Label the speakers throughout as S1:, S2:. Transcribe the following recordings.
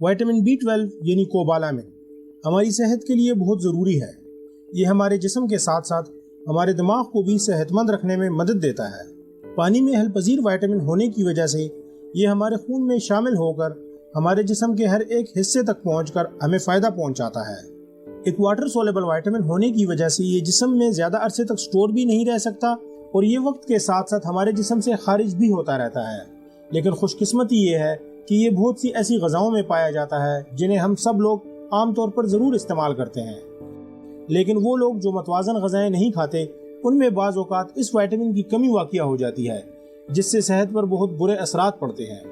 S1: Vitamin B12 यानी cobalamin हमारी सेहत के लिए बहुत ज़रूरी है। ये हमारे जिस्म के साथ साथ हमारे दिमाग को भी सेहतमंद रखने में मदद देता है। पानी में हल-पज़ीर विटामिन होने की वजह से ये हमारे खून में शामिल होकर हमारे जिस्म के हर एक हिस्से तक पहुंचकर हमें फ़ायदा पहुंचाता है। एक वाटर सोलेबल विटामिन होने की वजह से ये जिस्म में ज़्यादा अरसे तक स्टोर भी नहीं रह सकता और ये वक्त के साथ साथ हमारे जिस्म से खारिज भी होता रहता है। लेकिन खुशकिस्मती ये है कि ये बहुत सी ऐसी ग़िज़ाओं में पाया जाता है जिन्हें हम सब लोग आम तौर पर ज़रूर इस्तेमाल करते हैं। लेकिन वो लोग जो मतवाज़न ग़िज़ाएं नहीं खाते उनमें बाज़ औक़ात इस विटामिन की कमी वाक़िया हो जाती है, जिससे सेहत पर बहुत बुरे असरात पड़ते हैं।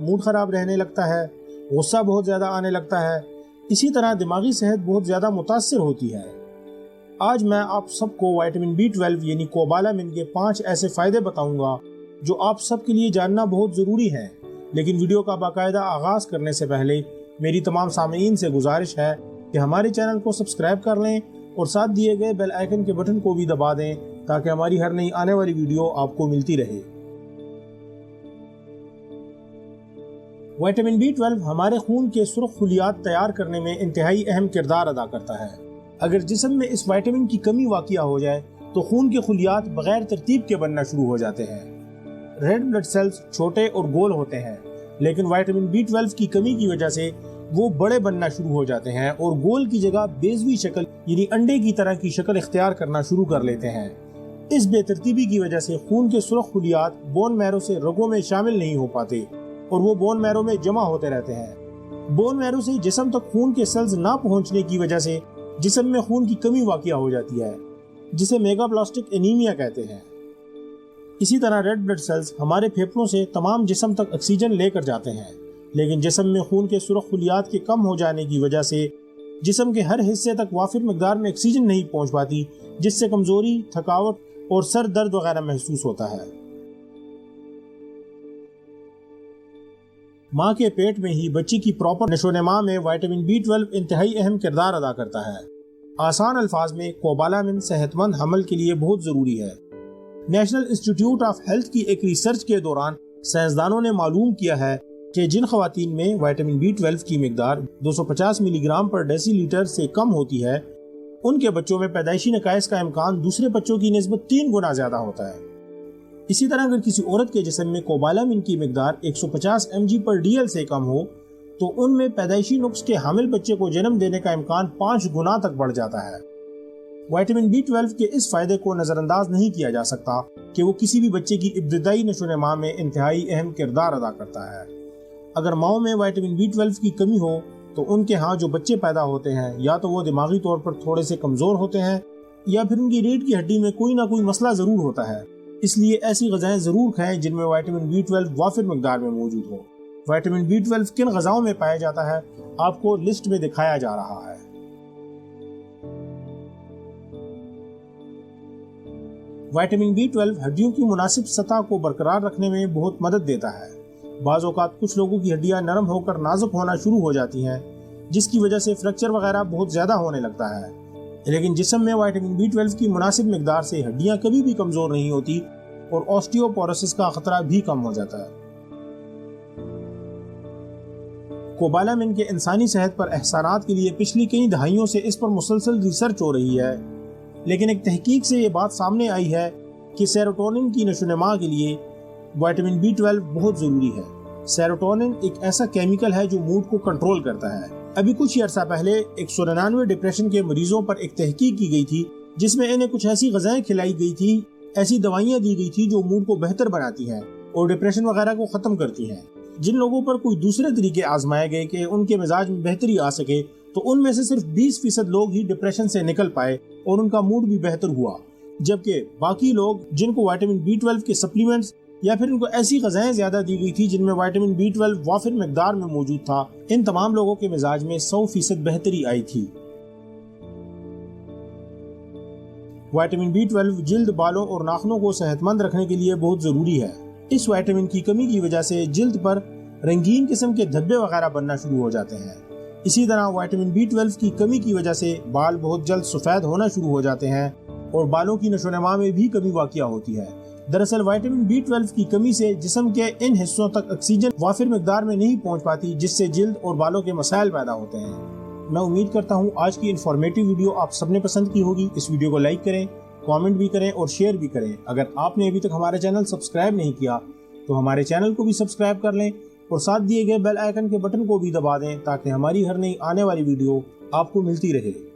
S1: मूड ख़राब रहने लगता है, गुस्सा बहुत ज़्यादा आने लगता है, इसी तरह दिमागी सेहत बहुत ज़्यादा मुतासिर होती है। आज मैं आप सबको विटामिन B12 यानी कोबालामिन के 5 ऐसे फ़ायदे बताऊंगा जो आप सब के लिए जानना बहुत ज़रूरी है। लेकिन वीडियो का बाकायदा आगाज़ करने से पहले मेरी तमाम सामीन से गुजारिश है कि हमारे चैनल को सब्सक्राइब कर लें और साथ दिए गए बेल आइकन के बटन को भी दबा दें ताकि हमारी हर नई आने वाली वीडियो आपको मिलती रहे। विटामिन B12 हमारे खून के सुर्ख खुलियात तैयार करने में इंतहाई अहम किरदार अदा करता है। अगर जिस्म में इस विटामिन की कमी वाक़िया हो जाए तो खून के खुलियात बगैर तरतीब के बनना शुरू हो जाते हैं। रेड ब्लड सेल्स छोटे और गोल होते हैं, लेकिन विटामिन B12 की कमी की वजह से वो बड़े बनना शुरू हो जाते हैं और गोल की जगह बेज़वी शक्ल यानी अंडे की तरह की शक्ल इख्तियार करना शुरू कर लेते हैं। इस बेतरतीबी की वजह से खून के सुर्ख खुलियात बोन मैरो से रगों में शामिल नहीं हो पाते और वो बोन मैरो में जमा होते रहते हैं। बोन मैरो से जिस्म तक खून के सेल्स ना पहुंचने की वजह से जिस्म में खून की कमी वाक़िया हो जाती है, जिसे मेगाप्लास्टिक एनीमिया कहते हैं। इसी तरह रेड ब्लड सेल्स हमारे फेफड़ों से तमाम जिस्म तक ऑक्सीजन लेकर जाते हैं, लेकिन जिस्म में खून के सुर्ख खुलियात के कम हो जाने की वजह से जिस्म के हर हिस्से तक वाफिर मिकदार में ऑक्सीजन नहीं पहुंच पाती, जिससे कमजोरी, थकावट और सर दर्द वगैरह महसूस होता है। माँ के पेट में ही बच्ची की प्रॉपर नशोनमा में विटामिन B12 इंतहाई अहम किरदार अदा करता है। आसान अल्फाज में कोबालामिन सेहतमंद हमल के लिए बहुत ज़रूरी है। नेशनल इंस्टीट्यूट ऑफ हेल्थ की एक रिसर्च के दौरान साइंसदानों ने मालूम किया है कि जिन ख़वातीन में विटामिन B12 की मिकदार 250 मिलीग्राम पर डेसीलीटर से कम होती है, उनके बच्चों में पैदाइशी नकाइस का इम्कान दूसरे बच्चों की निस्बत 3 गुना ज़्यादा होता है। इसी तरह अगर किसी औरत के जिस्म में कोबालामिन की मिकदार 150 mg पर DL से कम हो तो उनमें पैदाइशी नुक्स के हामिल बच्चे को जन्म देने का इम्कान 5 गुना तक बढ़ जाता है। विटामिन B12 के इस फायदे को नज़रअंदाज नहीं किया जा सकता कि वो किसी भी बच्चे की इब्तिदाई नशोनमा में इंतहाई अहम किरदार अदा करता है। अगर माओं में विटामिन B12 की कमी हो तो उनके यहाँ जो बच्चे पैदा होते हैं या तो वो दिमागी तौर पर थोड़े से कमज़ोर होते हैं या फिर उनकी रीढ़ की हड्डी में कोई ना कोई मसला ज़रूर होता है। इसलिए ऐसी ग़िज़ाएं ज़रूर खाएं जिनमें विटामिन B12 वाफिर मिकदार में मौजूद हो। विटामिन B12 किन ग़िज़ाओं में पाया जाता है आपको लिस्ट में दिखाया जा रहा है। विटामिन B12 हड्डियों की मुनासिब सतह को बरकरार रखने में बहुत मदद देता है। बाज़ औक़ात कुछ लोगों की हड्डियां नरम होकर नाजुक होना शुरू हो जाती हैं, जिसकी वजह से फ्रैक्चर वगैरह बहुत ज़्यादा होने लगता है। लेकिन जिस्म में विटामिन B12 की मुनासिब मिकदार से हड्डियां कभी भी कमज़ोर नहीं होती और ऑस्टियोपोरोसिस का खतरा भी कम हो जाता है। कोबालामिन के इंसानी सेहत पर एहसानात के लिए पिछली कई दहाइयों से इस पर मुसलसल रिसर्च हो रही है, लेकिन एक तहकीक से ये बात सामने आई है कि सेरोटोनिन की नशोनमा के लिए विटामिन B12 बहुत ज़रूरी है। सेरोटोनिन एक ऐसा केमिकल है जो मूड को कंट्रोल करता है। अभी कुछ ही अर्सा पहले 199 डिप्रेशन के मरीजों पर एक तहकीक की गई थी, जिसमें इन्हें कुछ ऐसी ग़िज़ाएं खिलाई गई थी, ऐसी दवाइयाँ दी गई थी जो मूड को बेहतर बनाती हैं और डिप्रेशन वगैरह को ख़त्म करती हैं। जिन लोगों पर कोई दूसरे तरीके आजमाए गए कि उनके मिजाज में बेहतरी आ सके, तो उनमें से सिर्फ 20% लोग ही डिप्रेशन से निकल पाए और उनका मूड भी बेहतर हुआ, जबकि बाकी लोग जिनको विटामिन B12 के सप्लीमेंट्स या फिर उनको ऐसी ग़िज़ाएं ज़्यादा दी गई थी जिनमें विटामिन B12 वाफिर मिकदार में मौजूद था, इन तमाम लोगों के मिजाज में 100% बेहतरी आई थी। विटामिन B12 जिल्द, बालों और नाखूनों को सेहतमंद रखने के लिए बहुत ज़रूरी है। इस विटामिन की कमी की वजह से जिल्द पर रंगीन किस्म के धब्बे वगैरह बनना शुरू हो जाते हैं। इसी तरह विटामिन B12 की कमी की वजह से बाल बहुत जल्द सफ़ेद होना शुरू हो जाते हैं और बालों की नशोनमा में भी कमी वाक़िया होती है। دراصل وائٹامن B12 کی کمی سے جسم کے ان حصوں تک آکسیجن وافر مقدار میں نہیں پہنچ پاتی، جس سے جلد اور بالوں کے مسائل پیدا ہوتے ہیں۔ میں امید کرتا ہوں آج کی انفارمیٹیو ویڈیو آپ سب نے پسند کی ہوگی۔ اس ویڈیو کو لائک کریں، کامنٹ بھی کریں اور شیئر بھی کریں۔ اگر آپ نے ابھی تک ہمارے چینل سبسکرائب نہیں کیا تو ہمارے چینل کو بھی سبسکرائب کر لیں اور ساتھ دیے گئے بیل آئیکن کے بٹن کو بھی دبا دیں تاکہ ہماری ہر نئی آنے والی ویڈیو آپ کو ملتی رہے۔